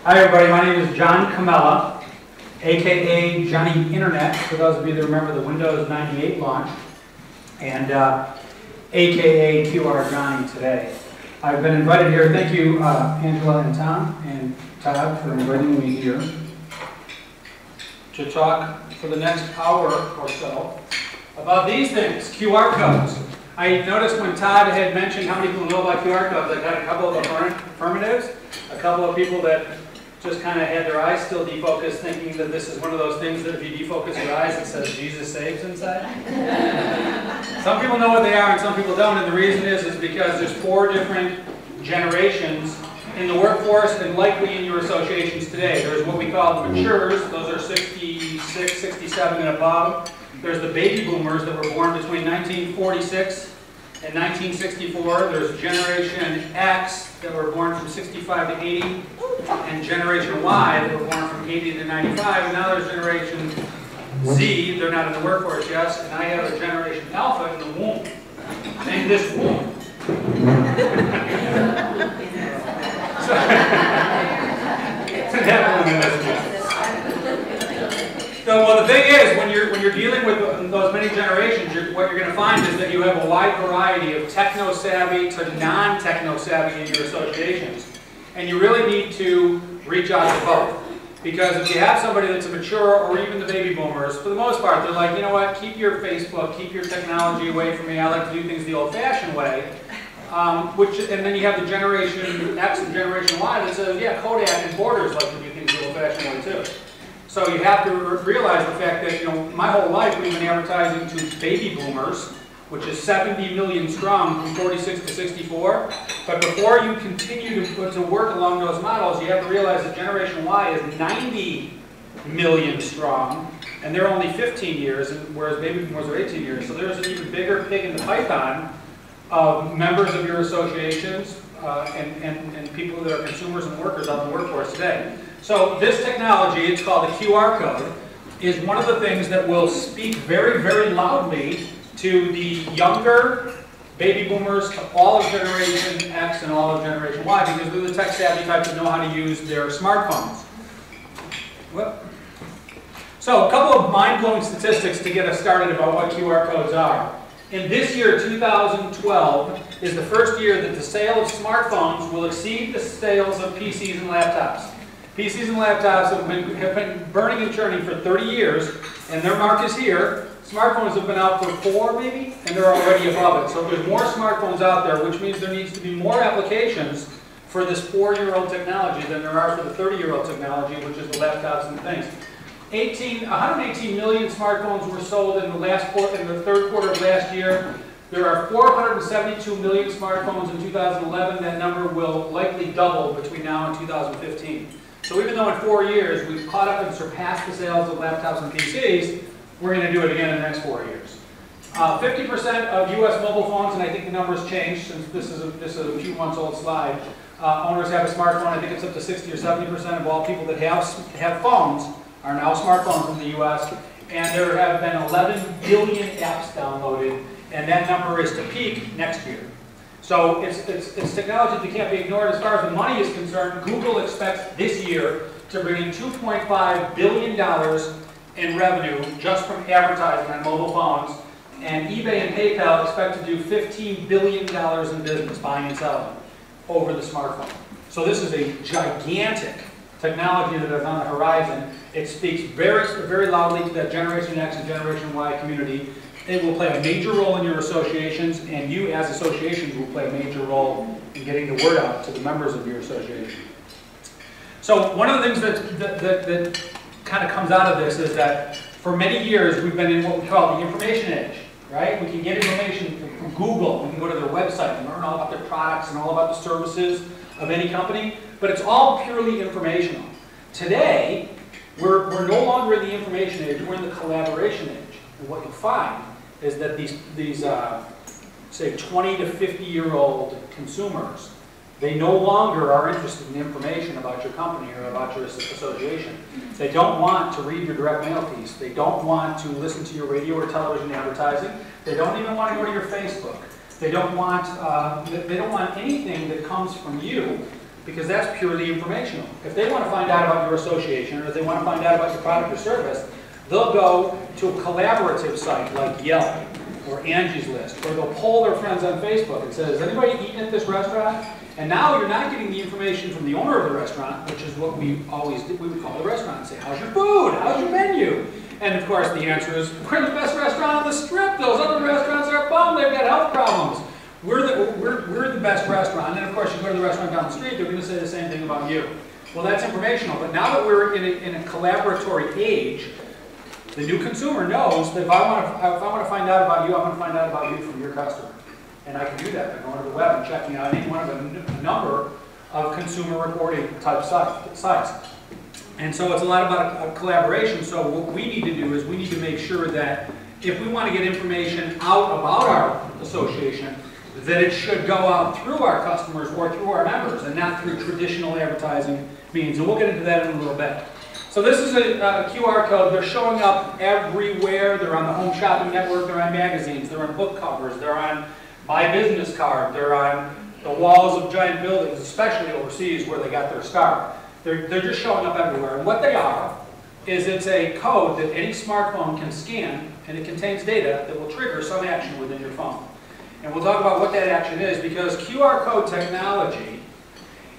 Hi everybody, my name is John Camella, aka Johnny Internet, for those of you that remember the Windows 98 launch, and aka QR Johnny today. I've been invited here, thank you Angela and Tom and Todd for inviting me here to talk for the next hour or so about these things, QR codes. I noticed when Todd had mentioned how many people know about QR codes, I got a couple of affirmatives, a couple of people that just kind of had their eyes still defocused, thinking that this is one of those things that if you defocus your eyes, it says Jesus saves inside. Some people know what they are and some people don't, and the reason is because there's 4 different generations in the workforce and likely in your associations today. There's what we call the matures, those are 66, 67 and above. There's the baby boomers that were born between 1946 and 1964. There's Generation X that were born from 65 to 80. And Generation Y that were born from 80 to 95. And now there's Generation Z, they're not in the workforce yet. And I have a Generation Alpha in the womb. In this womb. So, well, the thing is, when you're dealing with those many generations, what you're going to find is that you have a wide variety of techno-savvy to non-techno-savvy in your associations. And you really need to reach out to both. Because if you have somebody that's a mature, or even the baby boomers, for the most part, they're like, you know what, keep your Facebook, keep your technology away from me, I like to do things the old-fashioned way. And then you have the Generation X and Generation Y that says, yeah, Kodak and Borders like to do things the old-fashioned way too. So you have to realize the fact that, you know, my whole life we've been advertising to baby boomers, which is 70 million strong from 46 to 64. But before you continue to work along those models, you have to realize that Generation Y is 90 million strong, and they're only 15 years, whereas baby boomers are 18 years. So there's an even bigger pig in the python of members of your associations and people that are consumers and workers out in the workforce today. So this technology, it's called the QR code, is one of the things that will speak very, very loudly to the younger baby boomers, to all of Generation X and all of Generation Y, because they're the tech-savvy types that know how to use their smartphones. Whoop. So a couple of mind-blowing statistics to get us started about what QR codes are. In this year, 2012, is the first year that the sale of smartphones will exceed the sales of PCs and laptops. PCs and laptops have been burning and churning for 30 years, and their mark is here. Smartphones have been out for 4 maybe, and they're already above it. So there's more smartphones out there, which means there needs to be more applications for this 4-year-old technology than there are for the 30-year-old technology, which is the laptops and things. 118 million smartphones were sold in the third quarter of last year. There are 472 million smartphones in 2011. That number will likely double between now and 2015. So even though in 4 years we've caught up and surpassed the sales of laptops and PCs, we're going to do it again in the next 4 years. 50% of U.S. mobile phones, and I think the numbers changed since this is a few months old slide, owners have a smartphone. I think it's up to 60 or 70% of all people that have phones are now smartphones in the U.S. And there have been 11 billion apps downloaded, and that number is to peak next year. So it's technology that can't be ignored. As far as the money is concerned, Google expects this year to bring in $2.5 billion in revenue just from advertising on mobile phones. And eBay and PayPal expect to do $15 billion in business, buying and selling, over the smartphone. So this is a gigantic technology that is on the horizon. It speaks very, very loudly to that Generation X and Generation Y community. It will play a major role in your associations, and you as associations will play a major role in getting the word out to the members of your association. So one of the things that kind of comes out of this is that for many years we've been in what we call the information age, right? We can get information from Google, we can go to their website and learn all about their products and all about the services of any company, but it's all purely informational. Today, we're no longer in the information age, we're in the collaboration age. And what you'll find is that these say 20 to 50-year-old consumers, they no longer are interested in information about your company or about your association. They don't want to read your direct mail piece. They don't want to listen to your radio or television advertising. They don't even want to go to your Facebook. They don't want anything that comes from you because that's purely informational. If they want to find out about your association, or if they want to find out about your product or service, they'll go to a collaborative site like Yelp or Angie's List, or they'll poll their friends on Facebook and say, is anybody eating at this restaurant? And now you're not getting the information from the owner of the restaurant, which is what we always did. We would call the restaurant and say, how's your food? How's your menu? And of course the answer is, we're the best restaurant on the strip. Those other restaurants are bummed. They've got health problems. We're the best restaurant. And then of course you go to the restaurant down the street, they're going to say the same thing about you. Well, that's informational. But now that we're in a collaboratory age, the new consumer knows that if I want to find out about you, I'm going to find out about you from your customer. And I can do that by going to the web and checking out any one of a number of consumer reporting type sites. And so it's a lot about a collaboration. So what we need to do is we need to make sure that if we want to get information out about our association, that it should go out through our customers or through our members and not through traditional advertising means. And we'll get into that in a little bit. So this is a QR code. They're showing up everywhere. They're on the Home Shopping Network. They're on magazines. They're on book covers. They're on My Business card. They're on the walls of giant buildings, especially overseas where they got their start. They're just showing up everywhere. And what they are is it's a code that any smartphone can scan, and it contains data that will trigger some action within your phone. And we'll talk about what that action is, because QR code technology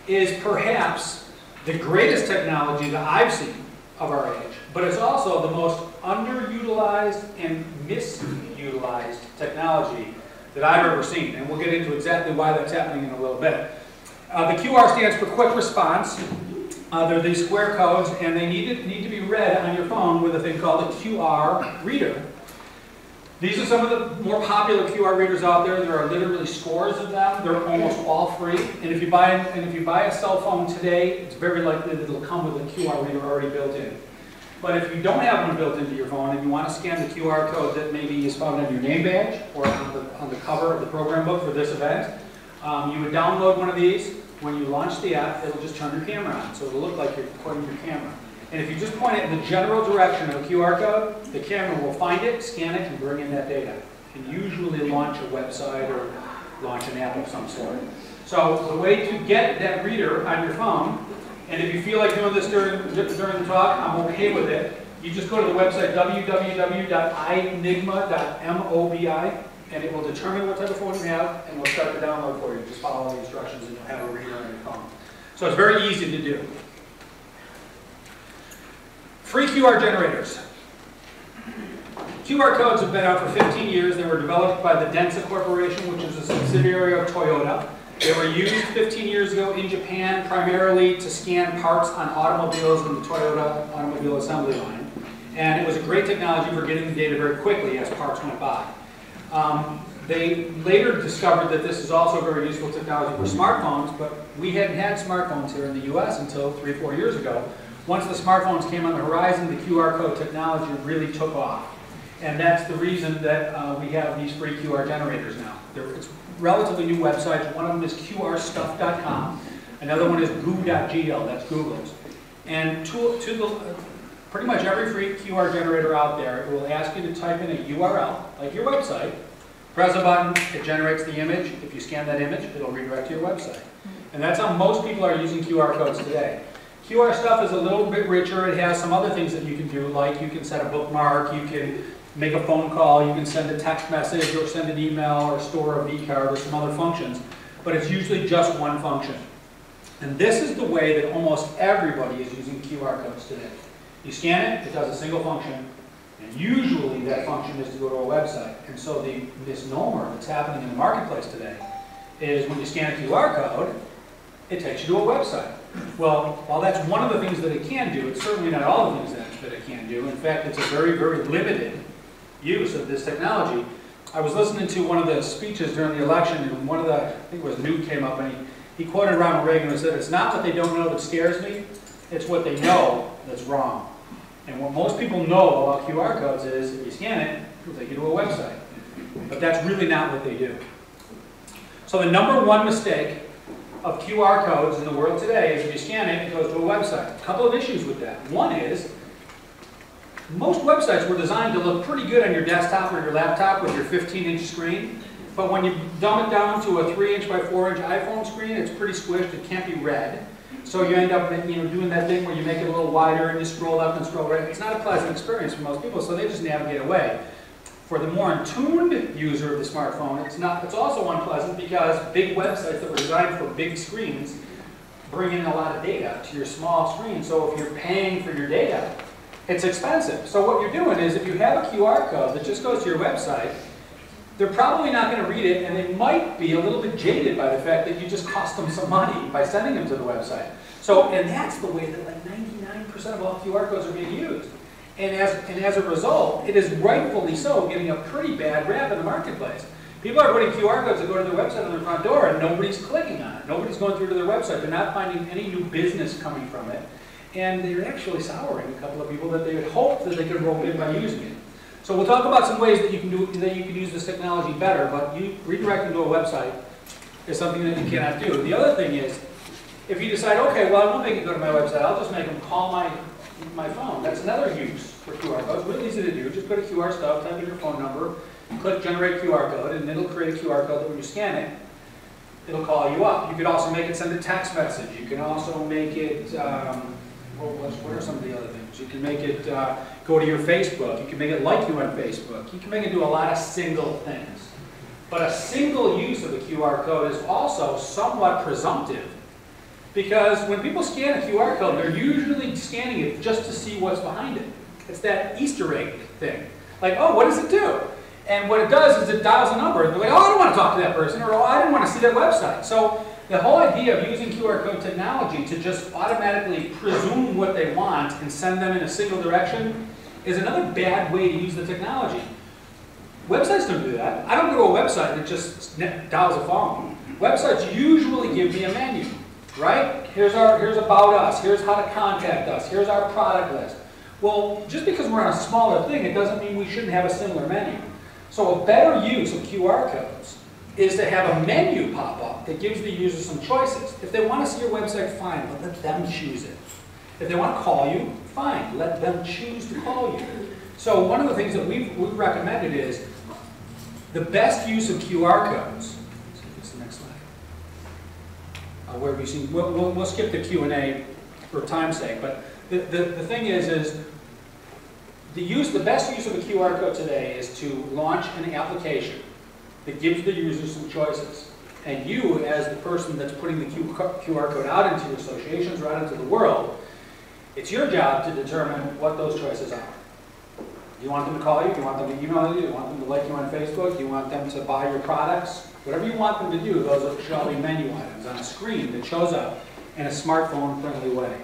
is perhaps the greatest technology that I've seen of our age, but it's also the most underutilized and misutilized technology that I've ever seen. And we'll get into exactly why that's happening in a little bit. The QR stands for Quick Response. They're these square codes, and they need to be read on your phone with a thing called a QR reader. These are some of the more popular QR readers out there. There are literally scores of them. They're almost all free. And if you buy a cell phone today, it's very likely that it'll come with a QR reader already built in. But if you don't have one built into your phone and you want to scan the QR code that maybe is found on your name badge or on the cover of the program book for this event, you would download one of these. When you launch the app, it'll just turn your camera on. So it'll look like you're pointing your camera. And if you just point it in the general direction of a QR code, the camera will find it, scan it, and bring in that data. And usually launch a website or launch an app of some sort. So the way to get that reader on your phone, and if you feel like doing this during the talk, I'm okay with it. You just go to the website www.inigma.mobi, and it will determine what type of phone you have, and we'll start the download for you. Just follow the instructions, and you'll have a reader on your phone. So it's very easy to do. Free QR generators. QR codes have been out for 15 years. They were developed by the Densa Corporation, which is a subsidiary of Toyota. They were used 15 years ago in Japan primarily to scan parts on automobiles in the Toyota automobile assembly line. And it was a great technology for getting the data very quickly as parts went by. They later discovered that this is also very useful technology for smartphones, but we hadn't had smartphones here in the US until 3-4 years ago. Once the smartphones came on the horizon, the QR code technology really took off. And that's the reason that we have these free QR generators now. It's relatively new websites. One of them is qrstuff.com. Another one is goo.gl, that's Google's. And pretty much every free QR generator out there, it will ask you to type in a URL, like your website, press a button, it generates the image. If you scan that image, it'll redirect to your website. And that's how most people are using QR codes today. QR Stuff is a little bit richer. It has some other things that you can do, like you can set a bookmark, you can make a phone call, you can send a text message or send an email or store a V-card or some other functions. But it's usually just one function. And this is the way that almost everybody is using QR codes today. You scan it, it does a single function, and usually that function is to go to a website. And so the misnomer that's happening in the marketplace today is when you scan a QR code, it takes you to a website. Well, while that's one of the things that it can do, it's certainly not all the things that it can do. In fact, it's a very, very limited use of this technology. I was listening to one of the speeches during the election, and one of the, I think it was Newt, came up and he quoted Ronald Reagan and said, "It's not what they don't know that scares me, it's what they know that's wrong." And what most people know about QR codes is, if you scan it, it'll take you to a website. But that's really not what they do. So the number one mistake of QR codes in the world today is if you scan it, it goes to a website. A couple of issues with that. One is, most websites were designed to look pretty good on your desktop or your laptop with your 15-inch screen. but when you dumb it down to a 3" by 4" iPhone screen, it's pretty squished, it can't be read. So you end up doing that thing where you make it a little wider and you scroll up and scroll right. It's not a pleasant experience for most people, so they just navigate away. For the more attuned user of the smartphone, it's also unpleasant because big websites that were designed for big screens bring in a lot of data to your small screen. So if you're paying for your data, it's expensive. So what you're doing is if you have a QR code that just goes to your website, they're probably not going to read it, and they might be a little bit jaded by the fact that you just cost them some money by sending them to the website. So, and that's the way that like 99% of all QR codes are being used. And as a result, it is rightfully so getting a pretty bad rap in the marketplace. People are putting QR codes that go to their website on their front door, and nobody's clicking on it. Nobody's going through to their website. They're not finding any new business coming from it. And they're actually souring a couple of people that they had hoped that they could rope in by using it. So we'll talk about some ways that you can use this technology better, but redirecting to a website is something that you cannot do. The other thing is, if you decide, okay, well, I won't make it go to my website, I'll just make them call my phone. That's another use for QR codes. Really easy to do. Just go to QR stuff, type in your phone number, click generate QR code, and it'll create a QR code that when you scan it, it'll call you up. You could also make it send a text message. You can also make it, what are some of the other things? You can make it go to your Facebook. You can make it like you on Facebook. You can make it do a lot of single things. But a single use of a QR code is also somewhat presumptive. Because when people scan a QR code, they're usually scanning it just to see what's behind it. It's that Easter egg thing. Like, oh, what does it do? And what it does is it dials a number. And they're like, oh, I don't want to talk to that person, or oh, I didn't want to see that website. So the whole idea of using QR code technology to just automatically presume what they want and send them in a single direction is another bad way to use the technology. Websites don't do that. I don't go to a website that just dials a phone. Websites usually give me a menu. Right? Here's about us, here's how to contact us, here's our product list. Well, just because we're on a smaller thing, it doesn't mean we shouldn't have a similar menu. So a better use of QR codes is to have a menu pop up that gives the user some choices. If they want to see your website, fine, but let them choose it. If they want to call you, fine, let them choose to call you. So one of the things that we've recommended is the best use of QR codes. Where we see, we'll skip the Q&A for time's sake, but the thing is the best use of a QR code today is to launch an application that gives the user some choices. And you, as the person that's putting the QR code out into your associations or out into the world, it's your job to determine what those choices are. Do you want them to call you? Do you want them to email you? Do you want them to like you on Facebook? Do you want them to buy your products? Whatever you want them to do, those should all be menu items on a screen that shows up in a smartphone-friendly way.